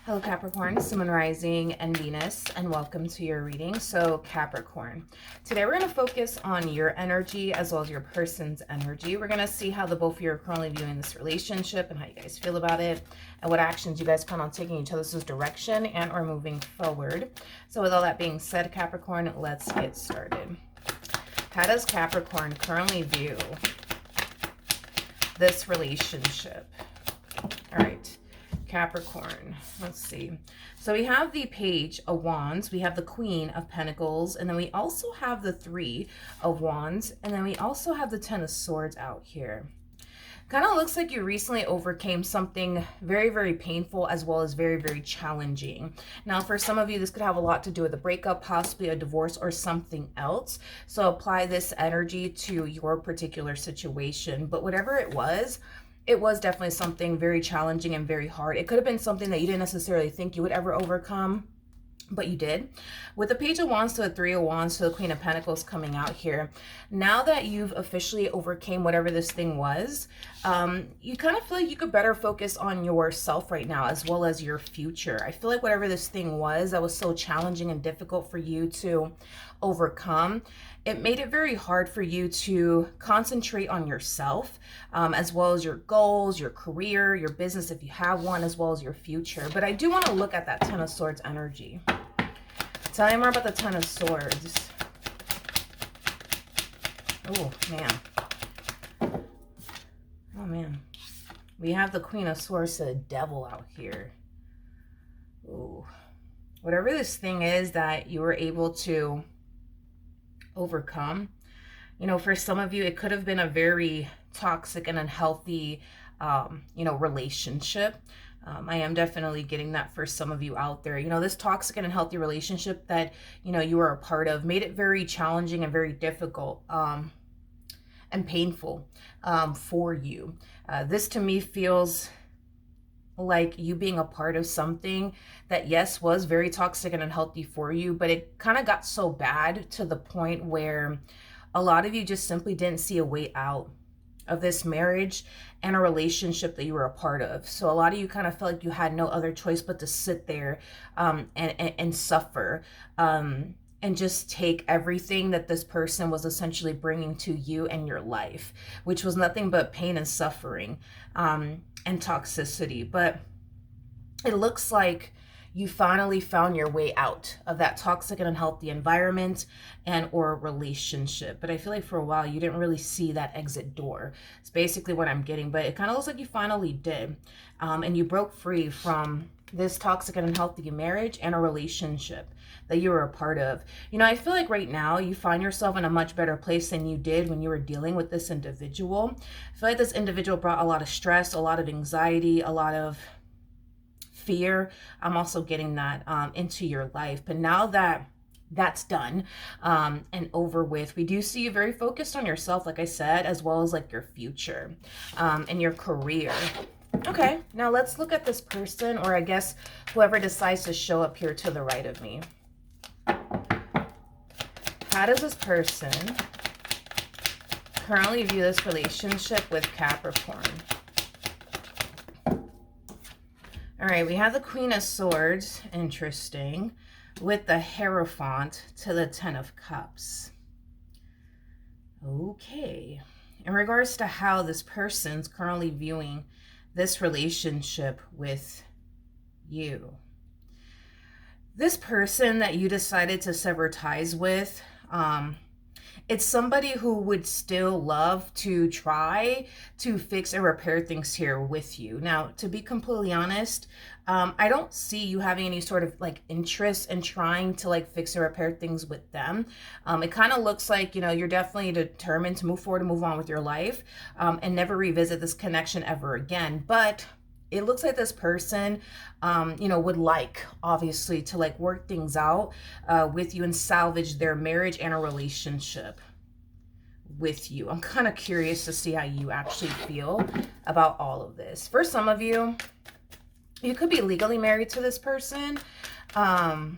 Hello Capricorn, Sun, Moon, Rising, and Venus, and welcome to your reading. So Capricorn, today we're going to focus on your energy as well as your person's energy. We're going to see how the both of you are currently viewing this relationship and how you guys feel about it, and what actions you guys plan on taking each other's direction and or moving forward. So with all that being said, Capricorn, let's get started. How does Capricorn currently view this relationship? All right. Capricorn, let's see. So we have the Page of Wands, we have the Queen of Pentacles, and then we also have the Three of Wands, and then we also have the Ten of Swords out here. Kind of looks like you recently overcame something very, very painful as well as very, very challenging. Now, for some of you, this could have a lot to do with a breakup, possibly a divorce or something else. So apply this energy to your particular situation. But whatever it was definitely something very challenging and very hard. It could have been something that you didn't necessarily think you would ever overcome, but you did. With the Page of Wands to the Three of Wands to the Queen of Pentacles coming out here, now that you've officially overcame whatever this thing was, you kind of feel like you could better focus on yourself right now as well as your future. I feel like whatever this thing was that was so challenging and difficult for you to overcome, it made it very hard for you to concentrate on yourself, as well as your goals, your career, your business if you have one, as well as your future. But I do want to look at that Ten of Swords energy. Tell me more about the Ten of Swords. Oh, man. Oh, man. We have the Queen of Swords to the Devil out here. Ooh. Whatever this thing is that you were able to overcome, you know, for some of you, it could have been a very toxic and unhealthy, relationship. I am definitely getting that for some of you out there. You know, this toxic and unhealthy relationship that, you know, you were a part of made it very challenging and very difficult, and painful, for you. This to me feels like you being a part of something that, yes, was very toxic and unhealthy for you, but it kind of got so bad to the point where a lot of you just simply didn't see a way out of this marriage and a relationship that you were a part of. So a lot of you kind of felt like you had no other choice but to sit there and suffer, and just take everything that this person was essentially bringing to you and your life, which was nothing but pain and suffering, and toxicity. But it looks like you finally found your way out of that toxic and unhealthy environment and or relationship. But I feel like for a while you didn't really see that exit door. It's basically what I'm getting, but it kind of looks like you finally did. And you broke free from this toxic and unhealthy marriage and a relationship that you were a part of. You know, I feel like right now you find yourself in a much better place than you did when you were dealing with this individual. I feel like this individual brought a lot of stress, a lot of anxiety, a lot of fear. I'm also getting that into your life. But now that that's done and over with, we do see you very focused on yourself, like I said, as well as like your future and your career. Okay, now let's look at this person, or I guess whoever decides to show up here to the right of me. How does this person currently view this relationship with Capricorn? All right, we have the Queen of Swords, interesting, with the Hierophant to the Ten of Cups. Okay, in regards to how this person's currently viewing this relationship with you. This person that you decided to sever ties with, it's somebody who would still love to try to fix and repair things here with you. Now, to be completely honest, I don't see you having any sort of like interest in trying to like fix or repair things with them. It kind of looks like, you know, you're definitely determined to move forward and move on with your life, and never revisit this connection ever again. But it looks like this person, would like, obviously, to like work things out with you and salvage their marriage and a relationship with you. I'm kind of curious to see how you actually feel about all of this. For some of you, you could be legally married to this person. For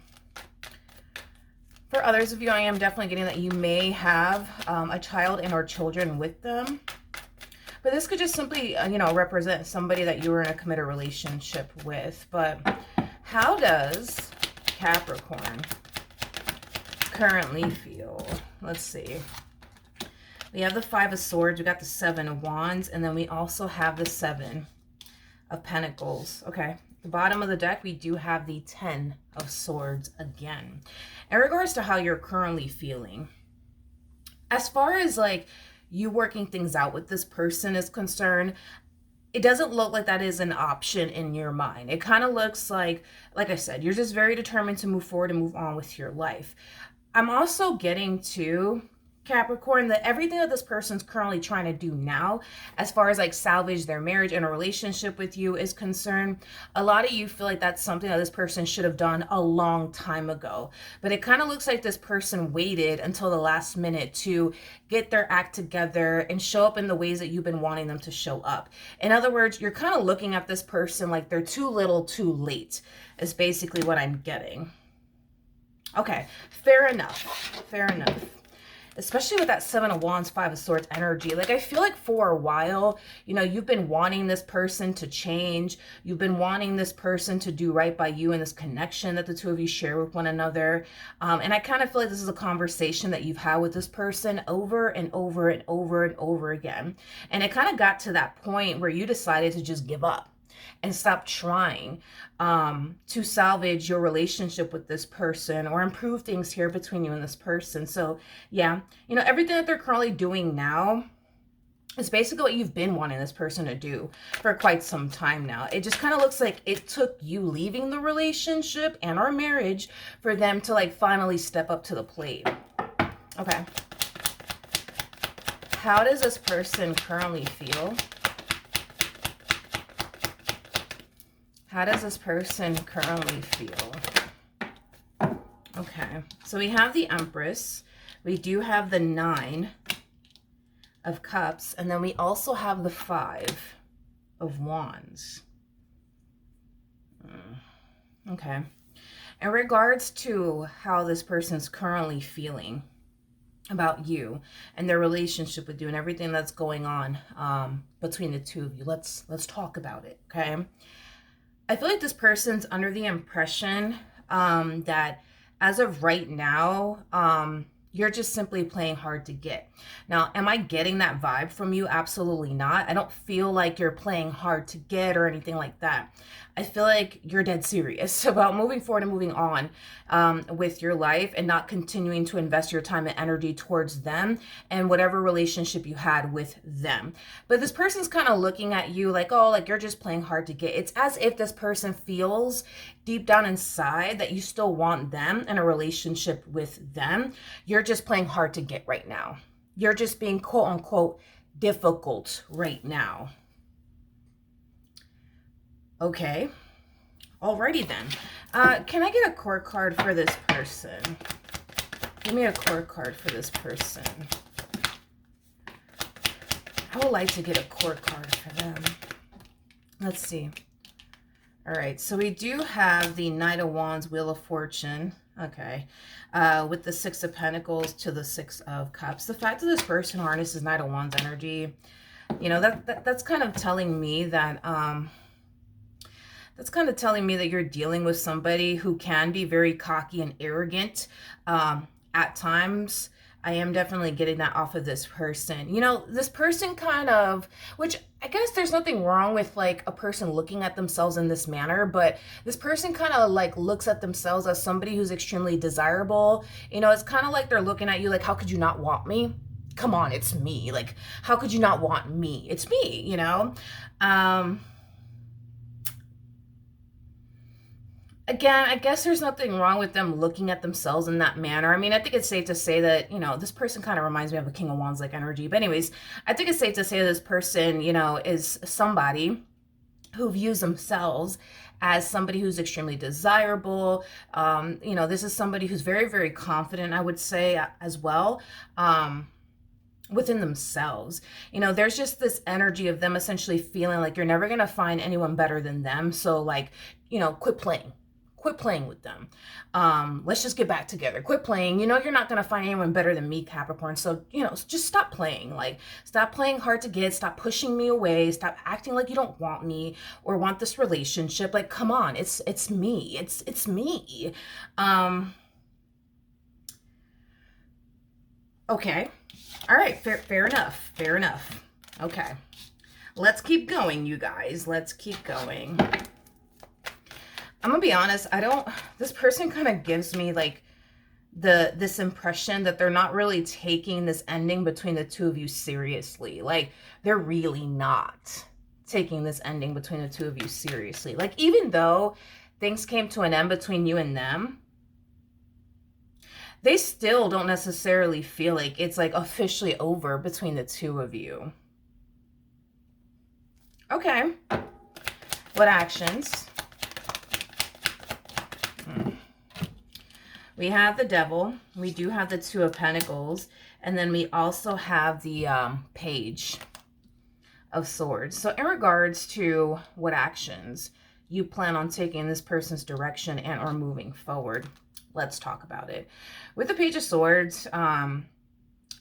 others of you, I am definitely getting that you may have a child and or children with them. But this could just simply, represent somebody that you were in a committed relationship with. But How does Capricorn currently feel? Let's see. We have the 5 of Swords, we got the 7 of Wands, and then we also have the 7 of Pentacles. Okay, the bottom of the deck, we do have the 10 of Swords again. In regards to how you're currently feeling, as far as like you working things out with this person is concerned, it doesn't look like that is an option in your mind. It kind of looks like I said, you're just very determined to move forward and move on with your life. I'm also getting to Capricorn that everything that this person's currently trying to do now, as far as like salvage their marriage and a relationship with you is concerned, a lot of you feel like that's something that this person should have done a long time ago. But it kind of looks like this person waited until the last minute to get their act together and show up in the ways that you've been wanting them to show up. In other words, you're kind of looking at this person like they're too little too late, is basically what I'm getting. Okay, fair enough. Fair enough. Especially with that 7 of Wands, 5 of Swords energy. Like, I feel like for a while, you know, you've been wanting this person to change. You've been wanting this person to do right by you and this connection that the two of you share with one another. And I kind of feel like this is a conversation that you've had with this person over and over and over and over again. And it kind of got to that point where you decided to just give up and stop trying to salvage your relationship with this person or improve things here between you and this person. So yeah, you know, everything that they're currently doing now is basically what you've been wanting this person to do for quite some time now. It just kind of looks like it took you leaving the relationship and our marriage for them to like finally step up to the plate. Okay. How does this person currently feel? How does this person currently feel? Okay, so we have the Empress. We do have the 9 of Cups. And then we also have the 5 of Wands. Okay. In regards to how this person's currently feeling about you and their relationship with you and everything that's going on between the two of you, let's talk about it, okay? I feel like this person's under the impression that as of right now, you're just simply playing hard to get. Now, am I getting that vibe from you? Absolutely not. I don't feel like you're playing hard to get or anything like that. I feel like you're dead serious about moving forward and moving on with your life and not continuing to invest your time and energy towards them and whatever relationship you had with them. But this person's kind of looking at you like, oh, like you're just playing hard to get. It's as if this person feels deep down inside that you still want them and a relationship with them. You're just playing hard to get right now. You're just being quote unquote difficult right now. Okay. Alrighty then. Can I get a court card for this person? Give me a court card for this person. I would like to get a court card for them. Let's see. All right, so we do have the Knight of Wands, Wheel of Fortune. Okay, with the 6 of Pentacles to the 6 of Cups. The fact that this person harnesses Knight of Wands energy, you know, that's kind of telling me that you're dealing with somebody who can be very cocky and arrogant at times. I am definitely getting that off of this person. You know, this person kind of, which I guess there's nothing wrong with like a person looking at themselves in this manner, but this person kind of like looks at themselves as somebody who's extremely desirable. You know, it's kind of like they're looking at you like, how could you not want me? Come on, it's me. Like, how could you not want me? It's me, you know? Again, I guess there's nothing wrong with them looking at themselves in that manner. I mean, I think it's safe to say that, you know, this person kind of reminds me of a King of Wands like energy. But anyways, I think it's safe to say that this person, you know, is somebody who views themselves as somebody who's extremely desirable. You know, this is somebody who's very, very confident, I would say, as well. Within themselves. You know, there's just this energy of them essentially feeling like you're never going to find anyone better than them. So like, you know, quit playing. Quit playing with them. Let's just get back together. Quit playing. You know, you're not going to find anyone better than me, Capricorn. So, you know, just stop playing. Like, stop playing hard to get. Stop pushing me away. Stop acting like you don't want me or want this relationship. Like, come on. It's me. It's me. Okay. All right. Fair enough. Fair enough. Okay. Let's keep going, you guys. Let's keep going. I'm gonna be honest, this person kind of gives me like this impression that they're not really taking this ending between the two of you seriously. Like, they're really not taking this ending between the two of you seriously. Like, even though things came to an end between you and them, they still don't necessarily feel like it's like officially over between the two of you. Okay. What actions? We have the Devil. We do have the Two of Pentacles. And then we also have the Page of Swords. So in regards to what actions you plan on taking in this person's direction and or moving forward, let's talk about it. With the Page of Swords,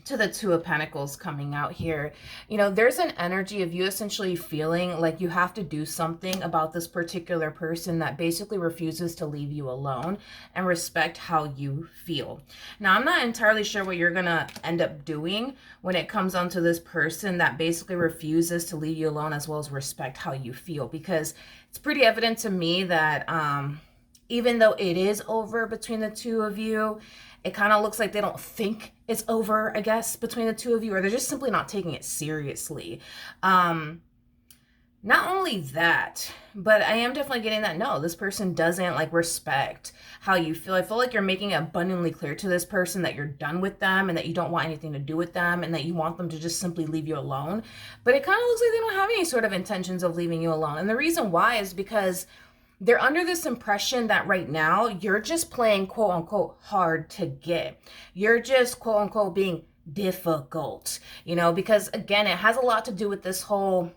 to the Two of Pentacles coming out here, you know, there's an energy of you essentially feeling like you have to do something about this particular person that basically refuses to leave you alone and respect how you feel. Now, I'm not entirely sure what you're gonna end up doing when it comes onto this person that basically refuses to leave you alone as well as respect how you feel, because it's pretty evident to me that even though it is over between the two of you, it kind of looks like they don't think it's over, I guess, between the two of you, or they're just simply not taking it seriously. Not only that, but I am definitely getting that, no, this person doesn't like respect how you feel. I feel like you're making it abundantly clear to this person that you're done with them and that you don't want anything to do with them and that you want them to just simply leave you alone. But it kind of looks like they don't have any sort of intentions of leaving you alone. And the reason why is because they're under this impression that right now you're just playing quote unquote hard to get. You're just quote unquote being difficult, you know, because again, it has a lot to do with this whole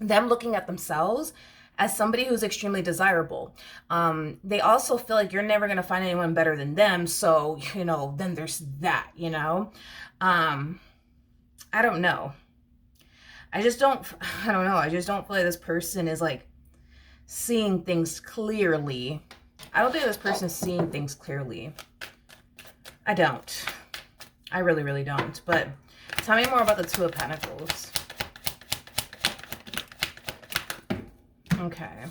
them looking at themselves as somebody who's extremely desirable. They also feel like you're never going to find anyone better than them. So, you know, then there's that, you know, I don't know. I don't know. I just don't feel like this person is like seeing things clearly. I don't think this person's seeing things clearly. I don't. I really, really don't. But tell me more about the Two of Pentacles. Okay.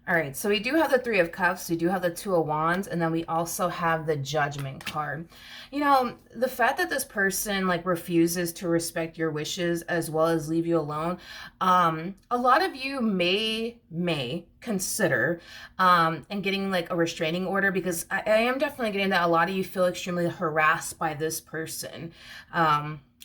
All right, so we do have the Three of Cups, we do have the Two of Wands, and then we also have the Judgment card. You know, the fact that this person like refuses to respect your wishes as well as leave you alone, a lot of you may consider and getting like a restraining order, because I am definitely getting that a lot of you feel extremely harassed by this person.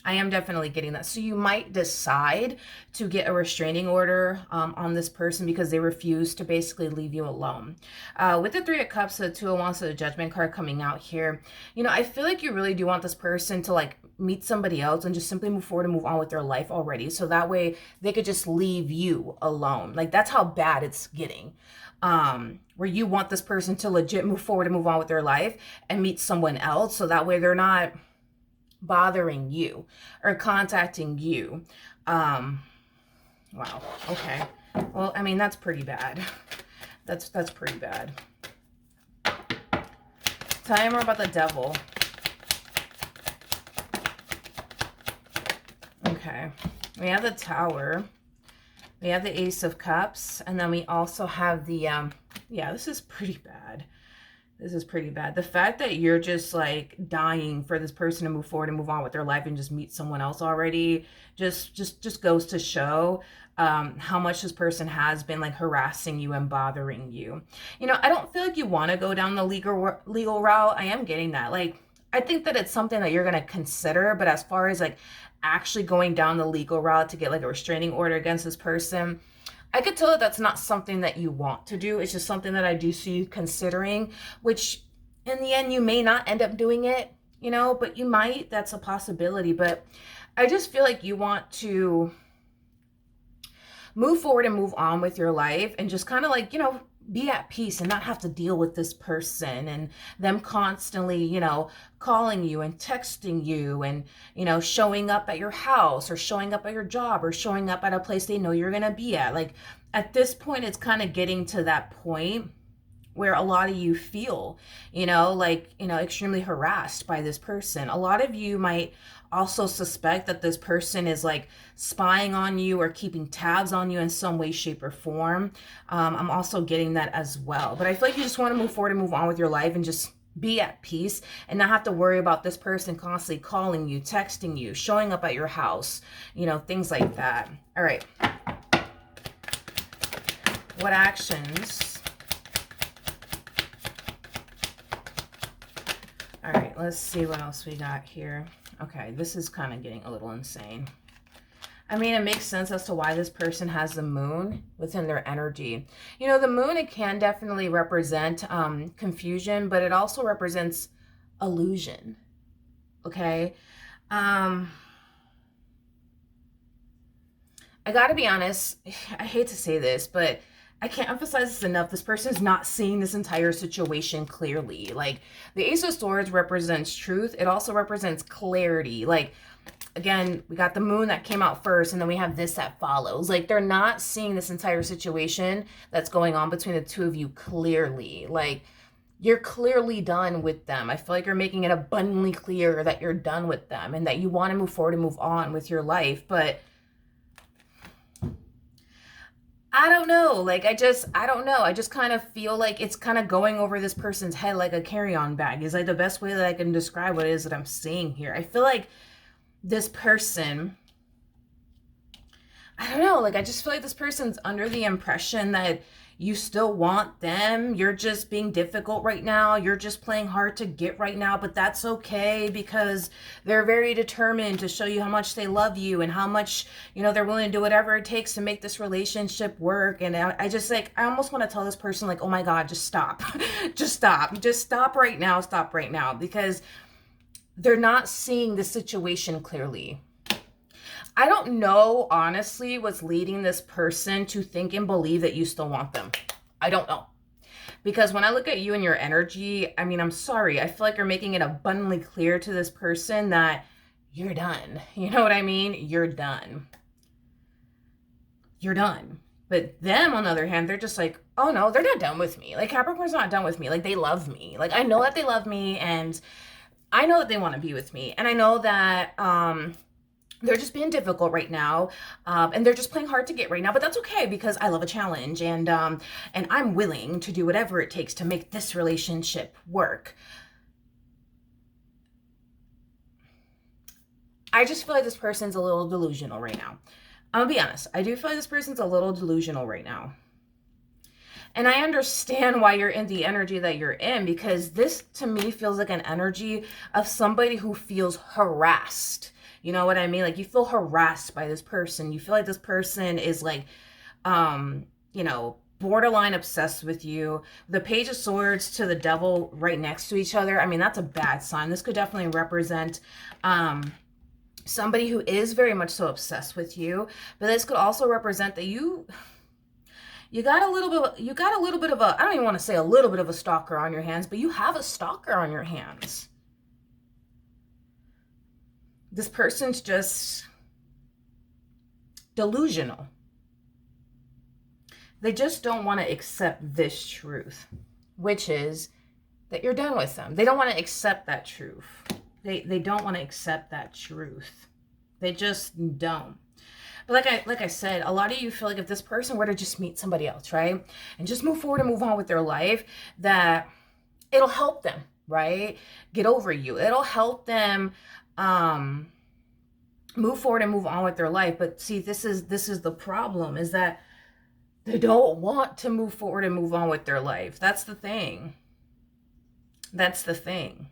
I am definitely getting that. So you might decide to get a restraining order on this person because they refuse to basically leave you alone. With the Three of Cups, the Two of Wands, the Judgment card coming out here, you know, I feel like you really do want this person to like meet somebody else and just simply move forward and move on with their life already. So that way they could just leave you alone. Like, that's how bad it's getting. Where you want this person to legit move forward and move on with their life and meet someone else. So that way they're not bothering you or contacting you. Wow. Okay. Well, I mean, that's pretty bad. That's pretty bad. Tell me more about the Devil. Okay. We have the Tower. We have the Ace of Cups. And then we also have the, yeah, this is pretty bad. This is pretty bad. The fact that you're just like dying for this person to move forward and move on with their life and just meet someone else already just goes to show how much this person has been like harassing you and bothering you. You know, I don't feel like you want to go down the legal route. I am getting that. Like, I think that it's something that you're going to consider, but as far as like actually going down the legal route to get like a restraining order against this person, I could tell that that's not something that you want to do. It's just something that I do see you considering, which in the end, you may not end up doing it, you know, but you might. That's a possibility. But I just feel like you want to move forward and move on with your life and just kind of like, be at peace and not have to deal with this person and them constantly, calling you and texting you and, showing up at your house or showing up at your job or showing up at a place they know you're going to be at. Like at this point, it's kind of getting to that point where a lot of you feel, extremely harassed by this person. A lot of you might also suspect that this person is like spying on you or keeping tabs on you in some way, shape, or form. I'm also getting that as well. But I feel like you just want to move forward and move on with your life and just be at peace and not have to worry about this person constantly calling you, texting you, showing up at your house, things like that. All right. What actions? All right, let's see what else we got here. Okay, this is kind of getting a little insane. I mean, it makes sense as to why this person has the moon within their energy. The moon, it can definitely represent confusion, but it also represents illusion. Okay? I gotta be honest, I hate to say this, but I can't emphasize this enough. This person is not seeing this entire situation clearly. Like, the Ace of Swords represents truth. It also represents clarity. Like, again, we got the moon that came out first, and then we have this that follows. Like, they're not seeing this entire situation that's going on between the two of you clearly. Like, you're clearly done with them. I feel like you're making it abundantly clear that you're done with them and that you want to move forward and move on with your life. But I don't know. Like, I don't know. I just kind of feel like it's kind of going over this person's head like a carry-on bag is like the best way that I can describe what it is that I'm seeing here. I feel like this person, I don't know. Like, I just feel like this person's under the impression that you still want them. You're just being difficult right now. You're just playing hard to get right now, but that's okay because they're very determined to show you how much they love you and how much, they're willing to do whatever it takes to make this relationship work. And I just like, I almost want to tell this person like, oh my God, just stop. Just stop. Just stop right now. Stop right now, because they're not seeing the situation clearly. I don't know, honestly, what's leading this person to think and believe that you still want them. I don't know. Because when I look at you and your energy, I mean, I'm sorry. I feel like you're making it abundantly clear to this person that you're done. You know what I mean? You're done. You're done. But them, on the other hand, they're just like, oh no, they're not done with me. Like, Capricorn's not done with me. Like, they love me. Like, I know that they love me, and I know that they want to be with me. And I know that, they're just being difficult right now, and they're just playing hard to get right now. But that's okay because I love a challenge, and I'm willing to do whatever it takes to make this relationship work. I just feel like this person's a little delusional right now. I'm gonna be honest. I do feel like this person's a little delusional right now. And I understand why you're in the energy that you're in, because this to me feels like an energy of somebody who feels harassed. You know what I mean? Like, you feel harassed by this person. You feel like this person is like, borderline obsessed with you. The Page of Swords to the Devil right next to each other. I mean, that's a bad sign. This could definitely represent somebody who is very much so obsessed with you. But this could also represent that you got a little bit of a, I don't even want to say a little bit of a stalker on your hands, but you have a stalker on your hands. This person's just delusional. They just don't want to accept this truth, which is that you're done with them. They don't want to accept that truth. They don't want to accept that truth. They just don't. But like I said, a lot of you feel like if this person were to just meet somebody else, right? And just move forward and move on with their life, that it'll help them, right? Get over you. It'll help them move forward and move on with their life. But see, this is the problem, is that they don't want to move forward and move on with their life. That's the thing. That's the thing.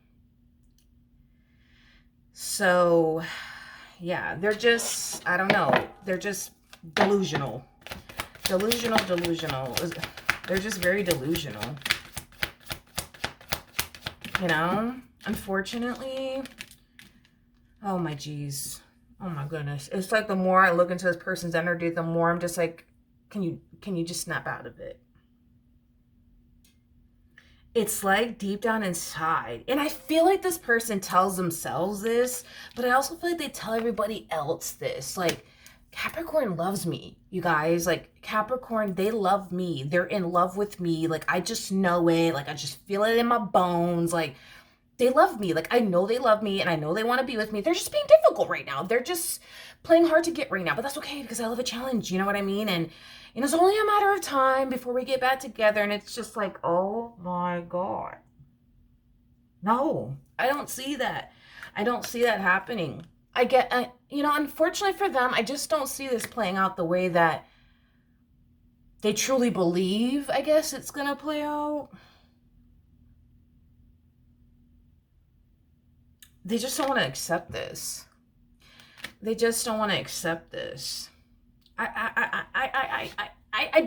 So, yeah, they're just, I don't know. They're just delusional. Delusional. They're just very delusional. Unfortunately. Oh my geez. Oh my goodness. It's like the more I look into this person's energy, the more I'm just like, Can you just snap out of it? It's like deep down inside. And I feel like this person tells themselves this, but I also feel like they tell everybody else this. Like, Capricorn loves me, you guys. Like, Capricorn, they love me. They're in love with me. Like, I just know it. Like, I just feel it in my bones. Like, they love me. Like, I know they love me and I know they want to be with me. They're just being difficult right now. They're just playing hard to get right now, but that's okay because I love a challenge. You know what I mean? And it's only a matter of time before we get back together. And it's just like, oh my God. No, I don't see that. I don't see that happening. Unfortunately for them, I just don't see this playing out the way that they truly believe, I guess, it's going to play out. They just don't want to accept this. They just don't want to accept this. I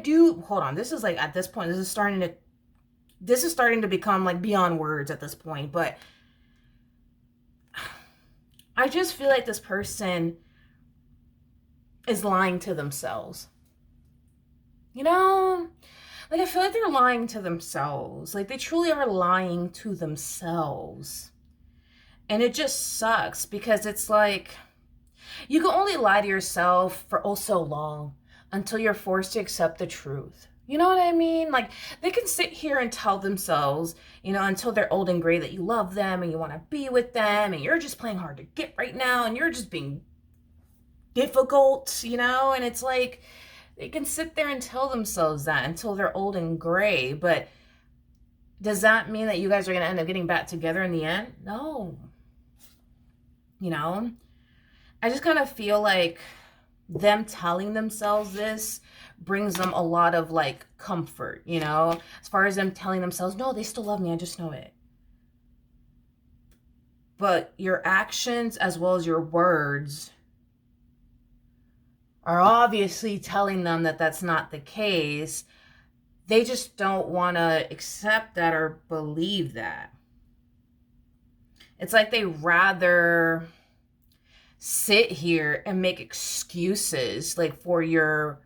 do. Hold on. This is like, at this point, this is starting to become like beyond words at this point. But I just feel like this person is lying to themselves. You know, like, I feel like they're lying to themselves. Like, they truly are lying to themselves. And it just sucks because it's like, you can only lie to yourself for oh so long until you're forced to accept the truth. You know what I mean? Like, they can sit here and tell themselves, until they're old and gray, that you love them and you want to be with them and you're just playing hard to get right now and you're just being difficult, and it's like, they can sit there and tell themselves that until they're old and gray. But does that mean that you guys are going to end up getting back together in the end? No. I just kind of feel like them telling themselves this brings them a lot of like comfort, as far as them telling themselves, no, they still love me. I just know it. But your actions as well as your words are obviously telling them that that's not the case. They just don't want to accept that or believe that. It's like they rather sit here and make excuses like for your,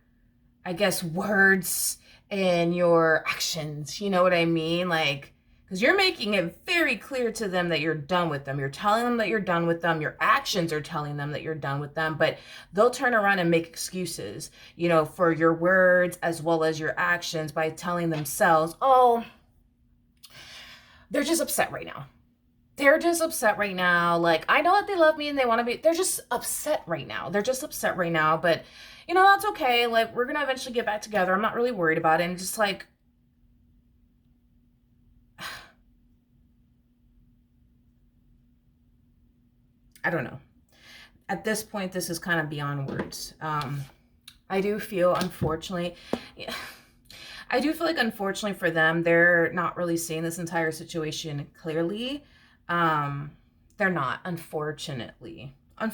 I guess, words and your actions. You know what I mean? Like, because you're making it very clear to them that you're done with them. You're telling them that you're done with them. Your actions are telling them that you're done with them. But they'll turn around and make excuses, for your words as well as your actions by telling themselves, oh, they're just upset right now. They're just upset right now. Like, I know that they love me and they want to be, they're just upset right now. They're just upset right now. But, that's okay. Like, we're going to eventually get back together. I'm not really worried about it. And just like, I don't know. At this point, this is kind of beyond words. I do feel, unfortunately, for them, they're not really seeing this entire situation clearly. They're not, unfortunately. I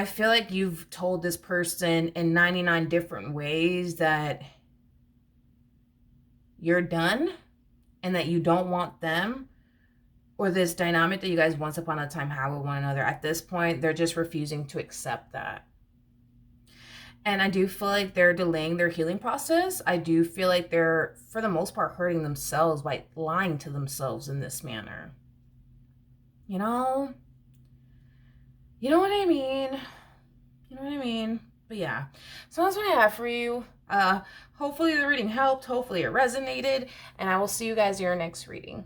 feel like you've told this person in 99 different ways that you're done and that you don't want them or this dynamic that you guys once upon a time had with one another. At this point, they're just refusing to accept that. And I do feel like they're delaying their healing process. I do feel like they're, for the most part, hurting themselves by lying to themselves in this manner. You know what I mean? But yeah, so that's what I have for you. Hopefully the reading helped. Hopefully it resonated. And I will see you guys in your next reading.